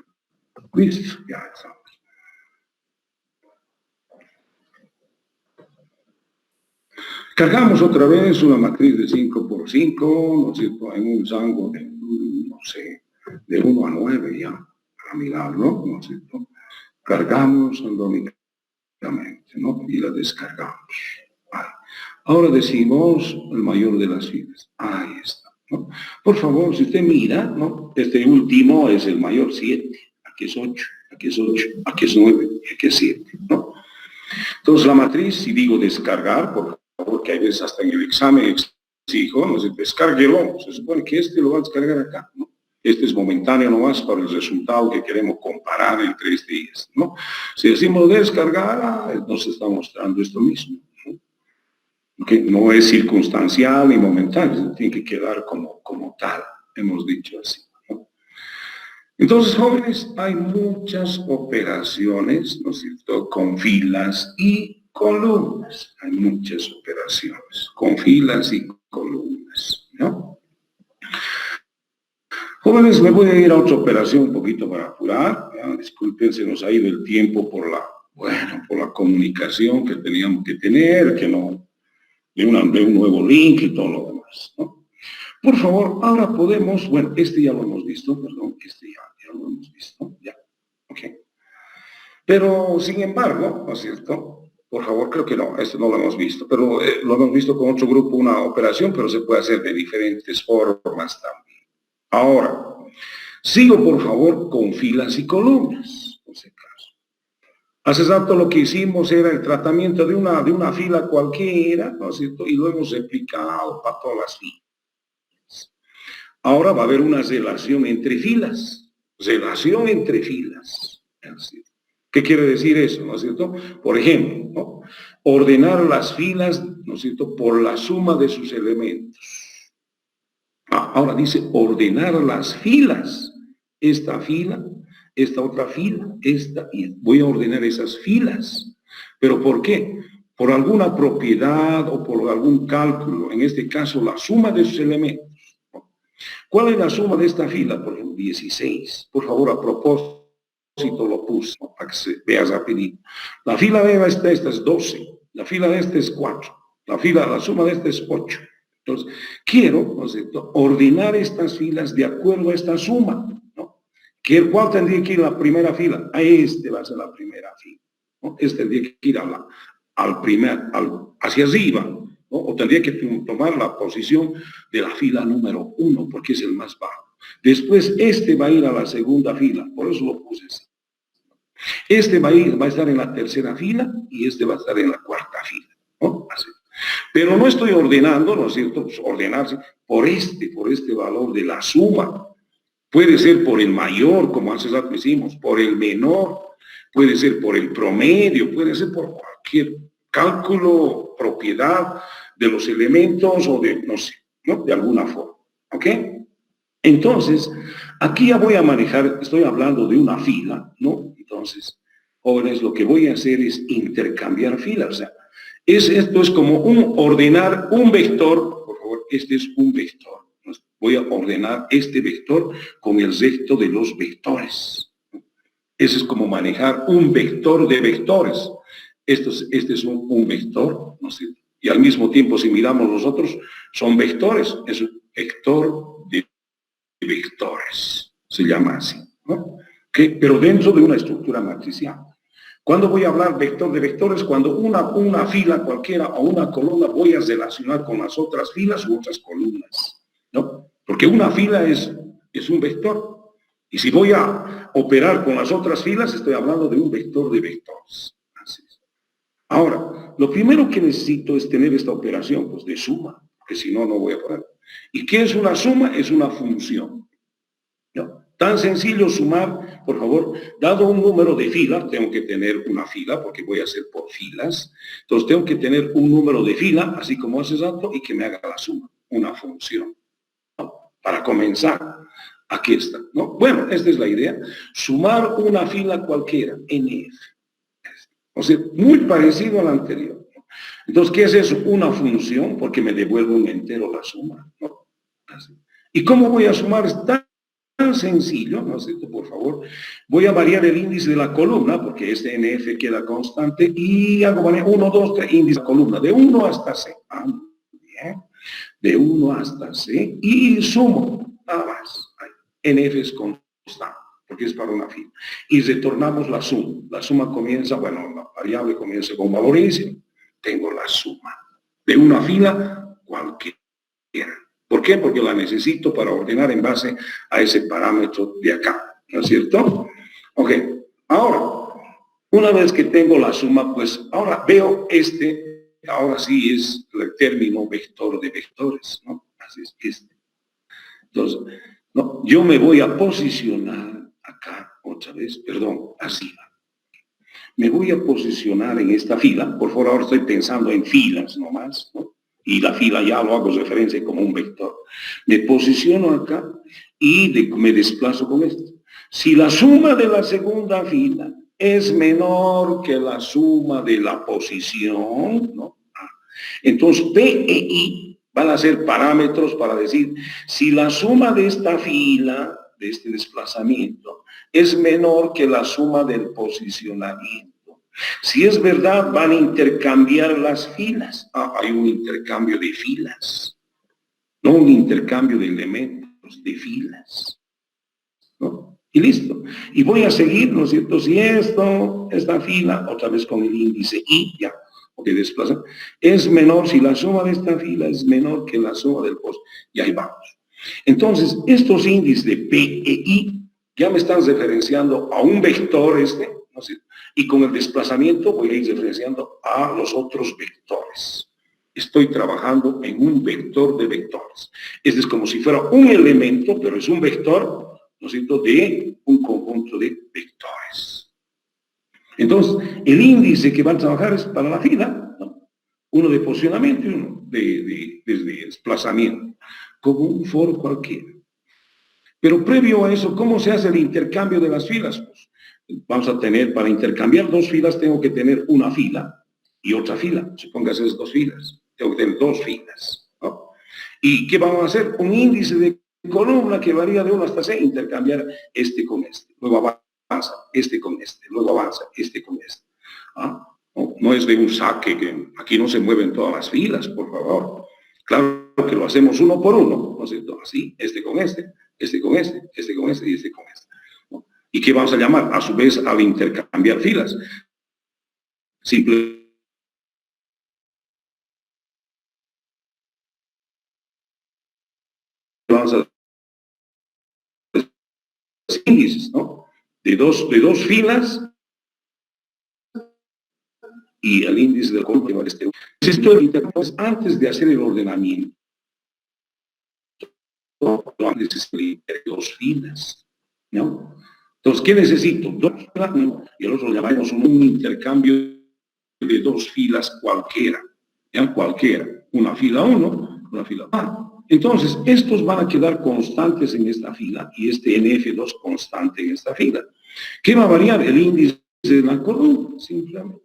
Listo, ya estamos. Cargamos otra vez una matriz de 5 por 5, ¿no es cierto? En un rango de, no sé, de 1 a 9 ya, para mirarlo, ¿no es cierto? Cargamos andrónicamente, ¿no? Y la descargamos. Ahí. Ahora decimos el mayor de las filas. Ahí está, ¿no? Por favor, si usted mira, ¿no? Este último es el mayor 7, aquí es 8, aquí es 8, aquí es 9 y aquí es 7, ¿no? Entonces la matriz, si digo descargar, por favor, que hay veces hasta en el examen exijo, no sé, descárguelo, se supone que este lo va a descargar acá, ¿no? Este es momentáneo nomás para el resultado que queremos comparar entre este y este, ¿no? Si decimos descargar, nos está mostrando esto mismo, ¿no? Que no es circunstancial ni momentáneo, tiene que quedar como tal, hemos dicho así, ¿no? Entonces, jóvenes, hay muchas operaciones, ¿no es cierto?, con filas y columnas. Hay muchas operaciones con filas y columnas, ¿no? Jóvenes, me voy a ir a otra operación un poquito para apurar. Disculpen, se nos ha ido el tiempo por la comunicación que teníamos que tener, que no, de un nuevo link y todo lo demás, ¿no? Por favor, ahora podemos, bueno, este ya lo hemos visto, perdón, este ya lo hemos visto, ya, ok. Pero, sin embargo, ¿no es cierto? Por favor, creo que no, esto no lo hemos visto, pero lo hemos visto con otro grupo, una operación, pero se puede hacer de diferentes formas también. Ahora, sigo, por favor, con filas y columnas, en ese caso. Hace rato lo que hicimos era el tratamiento de una fila cualquiera, ¿no es cierto? Y lo hemos replicado para todas las filas. Ahora va a haber una relación entre filas. Relación entre filas. ¿Qué quiere decir eso? ¿No es cierto? Por ejemplo, ¿no? Ordenar las filas, ¿no es cierto?, por la suma de sus elementos. Ahora dice ordenar las filas. Esta fila, esta otra fila, esta, y voy a ordenar esas filas. ¿Pero por qué? Por alguna propiedad o por algún cálculo, en este caso la suma de sus elementos. ¿Cuál es la suma de esta fila? Por ejemplo, 16. Por favor, a propósito lo puse, ¿no?, para que se vea rapidito. La fila de esta es 12. La fila de esta es 4. La suma de esta es 8. Entonces, quiero, ¿no es cierto?, ordenar estas filas de acuerdo a esta suma, ¿no? ¿Cuál tendría que ir a la primera fila? A este va a ser la primera fila, ¿no? Este tendría que ir hacia arriba. ¿no? O tendría que tomar la posición de la fila número 1, porque es el más bajo. Después este va a ir a la segunda fila, por eso lo puse así. Este va a estar en la tercera fila y este va a estar en la cuarta fila, ¿no? Así. Pero no estoy ordenando, ¿no es cierto? Pues ordenarse por este valor de la suma. Puede ser por el mayor, como hace rato hicimos, por el menor, puede ser por el promedio, puede ser por cualquier cálculo, propiedad de los elementos o de, no sé, ¿no? De alguna forma, ¿ok? Entonces, aquí ya voy a manejar, estoy hablando de una fila, ¿no? Entonces, jóvenes, lo que voy a hacer es intercambiar filas, o sea, esto es como ordenar un vector, por favor, este es un vector. Voy a ordenar este vector con el resto de los vectores. Ese es como manejar un vector de vectores. Este es un vector, ¿no sé? Y al mismo tiempo, si miramos los otros, son vectores. Es un vector de vectores, se llama así, ¿no? Pero dentro de una estructura matricial. ¿Cuándo voy a hablar vector de vectores? Cuando una fila cualquiera o una columna voy a relacionar con las otras filas u otras columnas, ¿no? Porque una fila es un vector. Y si voy a operar con las otras filas, estoy hablando de un vector de vectores. Así es. Ahora, lo primero que necesito es tener esta operación, pues, de suma, porque si no, no voy a poder. ¿Y qué es una suma? Es una función, ¿no? Tan sencillo sumar, por favor, dado un número de filas, tengo que tener una fila, porque voy a hacer por filas, entonces tengo que tener un número de fila, así como hace rato, y que me haga la suma, una función, ¿no? Para comenzar, aquí está, ¿no? Bueno, esta es la idea, sumar una fila cualquiera, NF, o sea, muy parecido al anterior. Entonces, ¿qué es eso? Una función, porque me devuelve un entero la suma, ¿no? Así. ¿Y cómo voy a sumar? Es tan sencillo, ¿no es cierto? Por favor, voy a variar el índice de la columna, porque este NF queda constante, y hago variar 1, 2, 3, índice de la columna, de 1 hasta C. Ah, bien. De 1 hasta C, y sumo, nada más. NF es constante, porque es para una fila. Y retornamos la suma. La suma comienza, bueno, la variable comienza con un valor índice. Tengo la suma de una fila cualquiera. ¿Por qué? Porque la necesito para ordenar en base a ese parámetro de acá, ¿no es cierto? Ok, ahora, una vez que tengo la suma, pues ahora veo ahora sí es el término vector de vectores, ¿no? Así es, Entonces, no, yo me voy a posicionar acá otra vez, perdón, así va. Me voy a posicionar en esta fila, por favor, ahora estoy pensando en filas nomás, ¿no? Y la fila ya lo hago referencia como un vector. Me posiciono acá y me desplazo con esto. Si la suma de la segunda fila es menor que la suma de la posición, ¿no? Entonces P e I van a ser parámetros para decir si la suma de esta fila, de este desplazamiento, es menor que la suma del posicionamiento. Si es verdad, van a intercambiar las filas. Hay un intercambio de filas, no un intercambio de elementos, de filas, ¿no? Y listo. Y voy a seguir, ¿no es cierto? Si esta fila, otra vez con el índice I, ya, porque desplaza, es menor, si la suma de esta fila es menor que la suma del post, y ahí vamos. Entonces, estos índices de P e I ya me están referenciando a un vector ¿no es cierto? Y con el desplazamiento voy a ir referenciando a los otros vectores. Estoy trabajando en un vector de vectores. Este es como si fuera un elemento, pero es un vector, ¿no es cierto?, de un conjunto de vectores. Entonces, el índice que van a trabajar es para la fila, ¿no? Uno de posicionamiento y uno de desplazamiento, como un for cualquiera. Pero previo a eso, ¿cómo se hace el intercambio de las filas? Pues, vamos a tener, para intercambiar dos filas, tengo que tener una fila y otra fila. Supóngase esas dos filas. Tengo que tener dos filas, ¿no? ¿Y qué vamos a hacer? Un índice de columna que varía de 1 hasta C, intercambiar este con este. Luego avanza este con este. Luego avanza este con este. ¿Ah? No es de un saque, que aquí no se mueven todas las filas, por favor. Claro que lo hacemos uno por uno, ¿no es cierto? Así, este con este, este con este, este con este y este con este, ¿no? ¿Y qué vamos a llamar? A su vez, al intercambiar filas. Simplemente avanza índices, ¿no? De dos filas y el índice del column lleva este. Entonces, antes de hacer el ordenamiento, necesito dos filas, ¿no? Entonces, ¿qué necesito? Dos filas, y el otro llamamos un intercambio de dos filas cualquiera, ¿ya? Cualquiera. Una fila 1, una fila 2. Entonces, estos van a quedar constantes en esta fila y este NF2 constante en esta fila. ¿Qué va a variar? El índice de la columna, simplemente.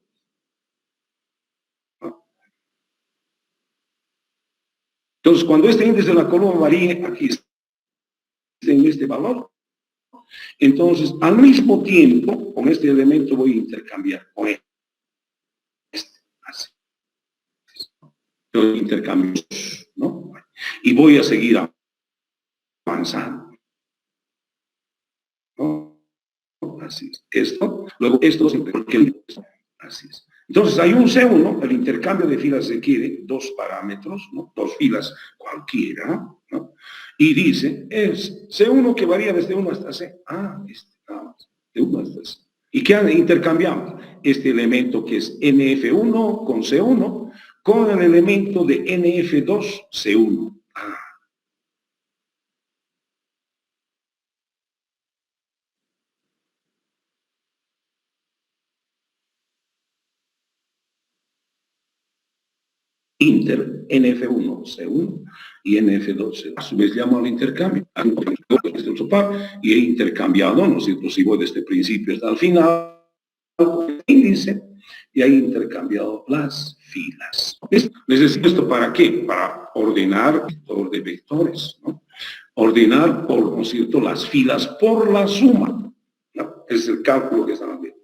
Entonces, cuando este índice de la columna varíe, aquí en este valor, entonces, al mismo tiempo, con este elemento voy a intercambiar con este. Así. Yo intercambio, ¿no? Y voy a seguir avanzando, ¿no? Así es. Esto, luego esto, así es. Entonces hay un C1, el intercambio de filas requiere dos parámetros, ¿no? Dos filas cualquiera, ¿no? Y dice, es C1 que varía desde 1 hasta C. De 1 hasta C. ¿Y qué intercambiamos? Este elemento que es NF1 con C1 con el elemento de NF2 C1. Inter NF1 C1 y NF2 C1. A su vez llamo al intercambio. Y he intercambiado, ¿no es cierto? Si voy desde el principio hasta el final, el índice, y he intercambiado las filas. Necesito esto ¿para qué? Para ordenar vector de vectores, ¿no? Ordenar por, ¿no es cierto?, las filas por la suma, ¿no? Es el cálculo que están haciendo.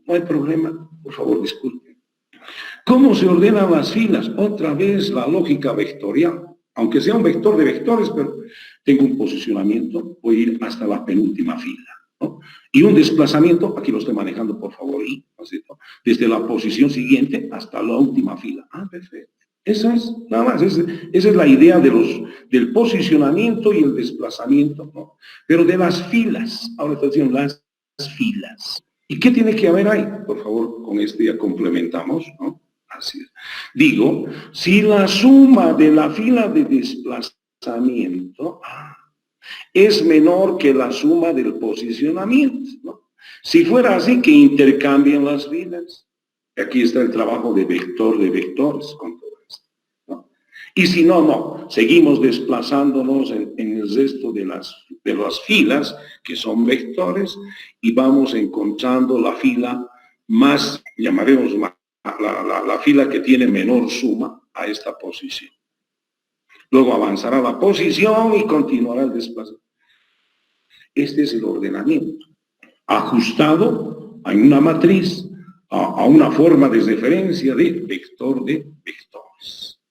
No hay problema, por favor, disculpen. ¿Cómo se ordenan las filas? Otra vez la lógica vectorial. Aunque sea un vector de vectores, pero tengo un posicionamiento, voy a ir hasta la penúltima fila, ¿no? Y un desplazamiento, aquí lo estoy manejando, por favor, y, ¿no es cierto?, desde la posición siguiente hasta la última fila. Perfecto. Eso es, nada más, esa es la idea del posicionamiento y el desplazamiento, ¿no? Pero de las filas, ahora estoy diciendo las filas. ¿Y qué tiene que haber ahí? Por favor, con esto ya complementamos, ¿no? Así es. Digo, si la suma de la fila de desplazamiento es menor que la suma del posicionamiento, ¿no? Si fuera así, que intercambien las filas. Aquí está el trabajo de vector de vectores con todo esto, ¿no? Y si no, no. Seguimos desplazándonos en el resto de las filas, que son vectores, y vamos encontrando la fila más, llamaremos más, la fila que tiene menor suma a esta posición. Luego avanzará la posición y continuará el desplazamiento. Este es el ordenamiento, ajustado a una matriz, a una forma de referencia de vector de vectores.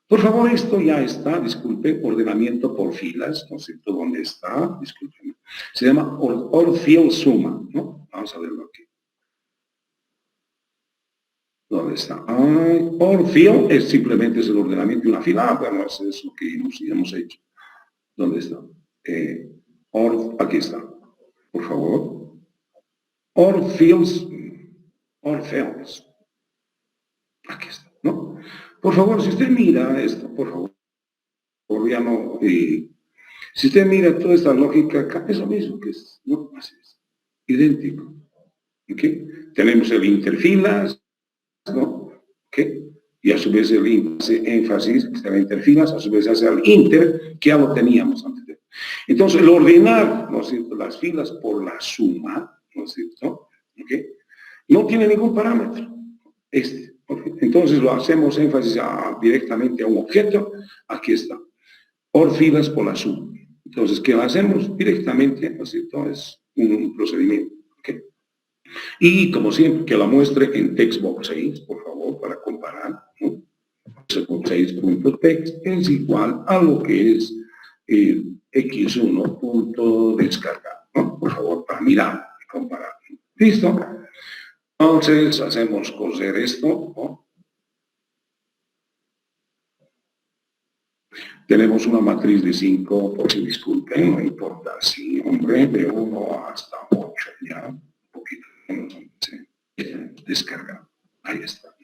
Por favor, esto ya está, disculpe, ordenamiento por filas, no sé dónde está, disculpen. Se llama Orfield suma, ¿no? Vamos a verlo aquí. ¿Dónde está? Orfield es simplemente el ordenamiento de una fila, bueno, eso es lo que hemos hecho. ¿Dónde está? Aquí está, por favor. Orfields. Aquí está, ¿no? Por favor, si usted mira esto, por favor, ya no, si usted mira toda esta lógica acá, es lo mismo que es, ¿no? Así es, idéntico, ¿ok? Tenemos el interfilas, ¿no? ¿Ok? Y a su vez el índice énfasis, que está en interfilas, a su vez hace al inter, que ya lo teníamos antes. Entonces, el ordenar, ¿no es cierto?, las filas por la suma, ¿no es cierto?, ¿ok?, no tiene ningún parámetro. Entonces lo hacemos énfasis directamente a un objeto. Aquí está. Por filas por la suma. Entonces, ¿qué lo hacemos? Directamente, ¿no es cierto? Es un procedimiento. ¿Okay? Y como siempre, que la muestre en textbox 6, por favor, para comparar, ¿no? Textbox 6.text es igual a lo que es x1.descargar, ¿no? Por favor, para mirar y comparar. ¿Listo? Entonces hacemos coser esto, ¿no? Tenemos una matriz de 5, porque disculpen, no importa, sí, hombre, de 1 hasta 8, ya, un poquito menos, descarga, ahí está.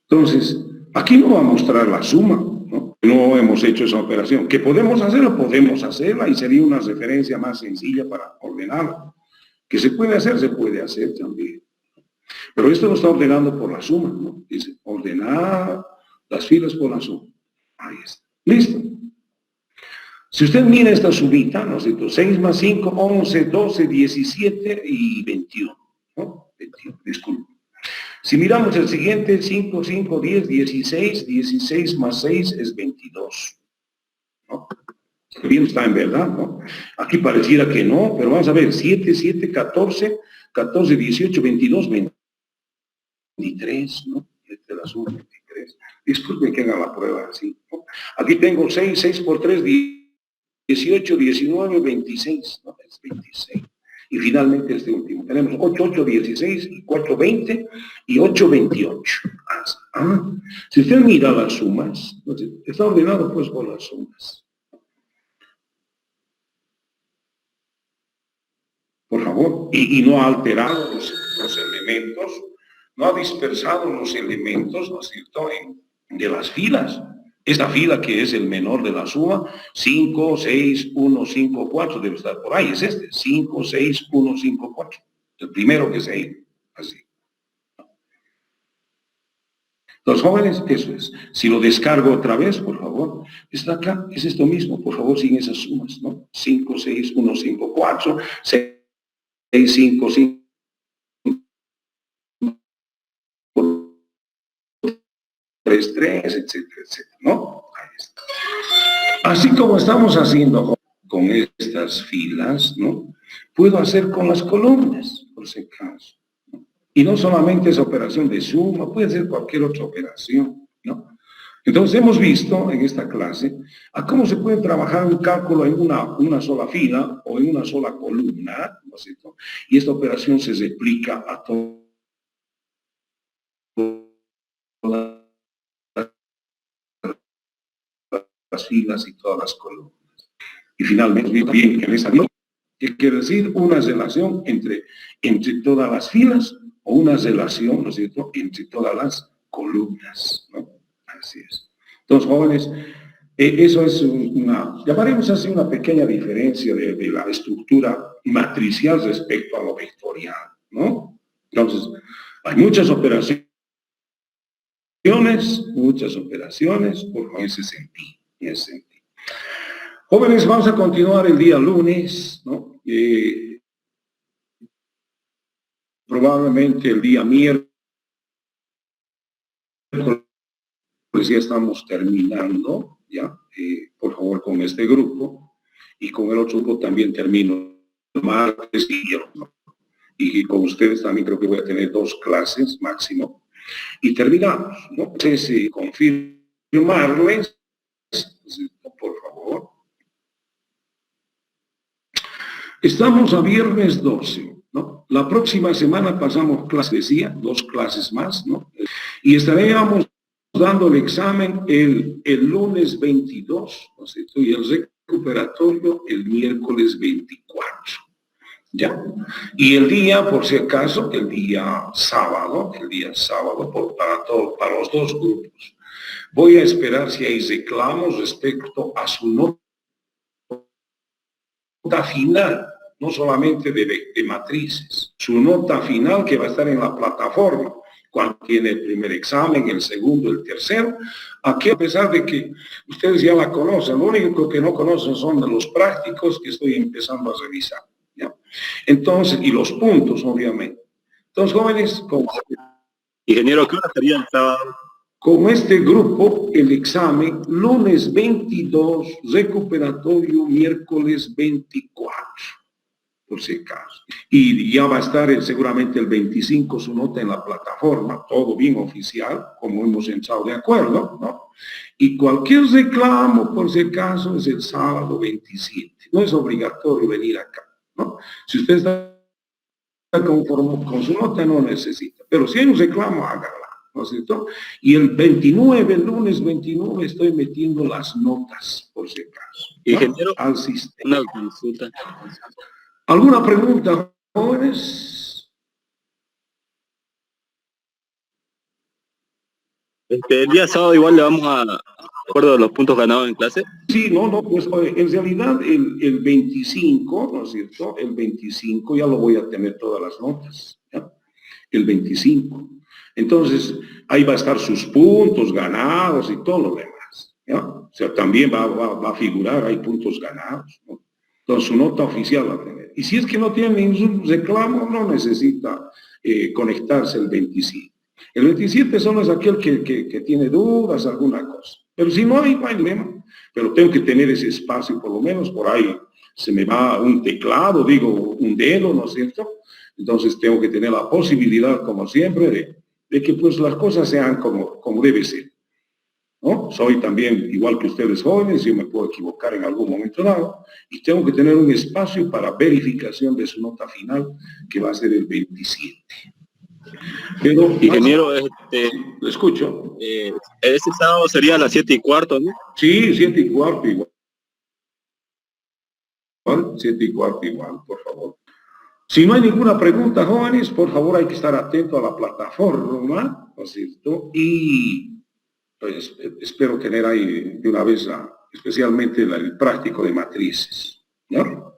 Entonces, aquí no va a mostrar la suma, ¿no? No hemos hecho esa operación. ¿Que podemos hacerlo? Podemos hacerla y sería una referencia más sencilla para ordenarla. ¿Que se puede hacer también. Pero esto lo está ordenando por la suma, ¿no? Dice, ordenar las filas por la suma. Ahí está. Listo. Si usted mira esta sumita, ¿no es cierto? 6 más 5, 11, 12, 17 y 21, ¿no? 21, disculpe. Si miramos el siguiente, 5, 5, 10, 16, 16 más 6 es 22, ¿no? Bien está en verdad, ¿no? Aquí pareciera que no, pero vamos a ver, 7, 7, 14, 14, 18, 22, 23, ¿no? Este la suma, 23. Disculpen que haga la prueba así, ¿no? Aquí tengo 6, 6 por 3, 18, 19, 26, ¿no? Es 26. Y finalmente este último. Tenemos 8, 8, 16, y 4, 20 y 8, 28. Si usted mira las sumas, está ordenado pues por las sumas. Por favor. Y no ha alterado los elementos, no ha dispersado los elementos, ¿no es cierto?, de las filas. Esta fila que es el menor de la suma, 5, 6, 1, 5, 4, debe estar por ahí, es este, 5, 6, 1, 5, 4. El primero que se ahí, así. Los jóvenes, eso es. Si lo descargo otra vez, por favor, está acá, es esto mismo, por favor, sin esas sumas, ¿no? 5, 6, 1, 5, 4, 6, 5, 5, 3, 3, etcétera, etcétera, ¿no? Ahí está. Así como estamos haciendo con estas filas, ¿no? Puedo hacer con las columnas, por si acaso. ¿No? Y no solamente esa operación de suma, puede ser cualquier otra operación, ¿no? Entonces hemos visto en esta clase a cómo se puede trabajar un cálculo en una sola fila o en una sola columna, ¿no es cierto? Y esta operación se replica a todas las filas y todas las columnas. Y finalmente, bien, que en esa línea, que quiere decir una relación entre todas las filas o una relación, ¿no es cierto?, entre todas las columnas, ¿no? Así es. Entonces, jóvenes, eso es llamaremos así una pequeña diferencia de la estructura matricial respecto a lo vectorial, ¿no? Entonces, hay muchas operaciones por ese sentido, Jóvenes, vamos a continuar el día lunes, ¿no? Probablemente el día miércoles ya estamos terminando, ¿ya? Por favor, con este grupo. Y con el otro grupo también termino el martes y con ustedes también creo que voy a tener 2 clases máximo. Y terminamos, ¿no? Entonces, confirmarles, por favor. Estamos a viernes 12, ¿no? La próxima semana pasamos clases, decía, 2 clases más, ¿no? Y estaríamos dando el examen el lunes 22, ¿no es cierto? Y el recuperatorio el miércoles 24, ¿ya? Y el día, por si acaso, el día sábado, para los 2 grupos. Voy a esperar si hay reclamos respecto a su nota final, no solamente de matrices, su nota final que va a estar en la plataforma, cuando tiene el primer examen, el segundo, el tercero. Aquí, a pesar de que ustedes ya la conocen, lo único que no conocen son de los prácticos que estoy empezando a revisar, ¿ya? Entonces, y los puntos, obviamente. Entonces, jóvenes, ingeniero, ¿qué hora sería el sábado? Con este grupo, el examen, lunes 22, recuperatorio, miércoles 24, por si acaso. Y ya va a estar seguramente el 25 su nota en la plataforma, todo bien oficial, como hemos entrado de acuerdo, ¿no? Y cualquier reclamo, por si acaso, es el sábado 27. No es obligatorio venir acá, ¿no? Si usted está con su nota no necesita. Pero si hay un reclamo, hágala, ¿no es cierto? Y el 29, el lunes 29, estoy metiendo las notas, por si acaso, ¿no? Ingeniero, al sistema. una consulta. ¿Alguna pregunta, jóvenes? El día sábado igual le vamos a acuerdo de los puntos ganados en clase. Sí, no, pues en realidad el 25, ¿no es cierto? El 25 ya lo voy a tener todas las notas, ¿ya? El 25. Entonces, ahí va a estar sus puntos ganados y todo lo demás, ¿ya? O sea, también va a figurar, hay puntos ganados, ¿no? Entonces, su nota oficial va a tener. Y si es que no tiene ningún reclamo, no necesita conectarse el 25. El 27 solo es aquel que tiene dudas, alguna cosa. Pero si no hay lema. Pero tengo que tener ese espacio, por lo menos por ahí se me va un teclado, digo, un dedo, ¿no es cierto? Entonces tengo que tener la posibilidad, como siempre, de que pues las cosas sean como debe ser, ¿no? Soy también, igual que ustedes jóvenes, yo me puedo equivocar en algún momento dado, y tengo que tener un espacio para verificación de su nota final, que va a ser el 27. Pero, ingeniero, lo escucho. Ese sábado sería a las 7:15, ¿no? Sí, 7:15 igual. 7:15 igual, por favor. Si no hay ninguna pregunta, jóvenes, por favor hay que estar atento a la plataforma, ¿no es cierto? Y pues, espero tener ahí de una vez especialmente el práctico de matrices, ¿no?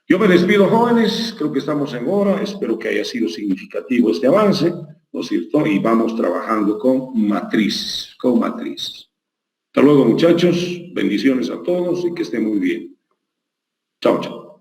Yo me despido, jóvenes, creo que estamos en hora, espero que haya sido significativo este avance, ¿no es cierto? Y vamos trabajando con matrices, Hasta luego, muchachos, bendiciones a todos y que estén muy bien. Chao, chao.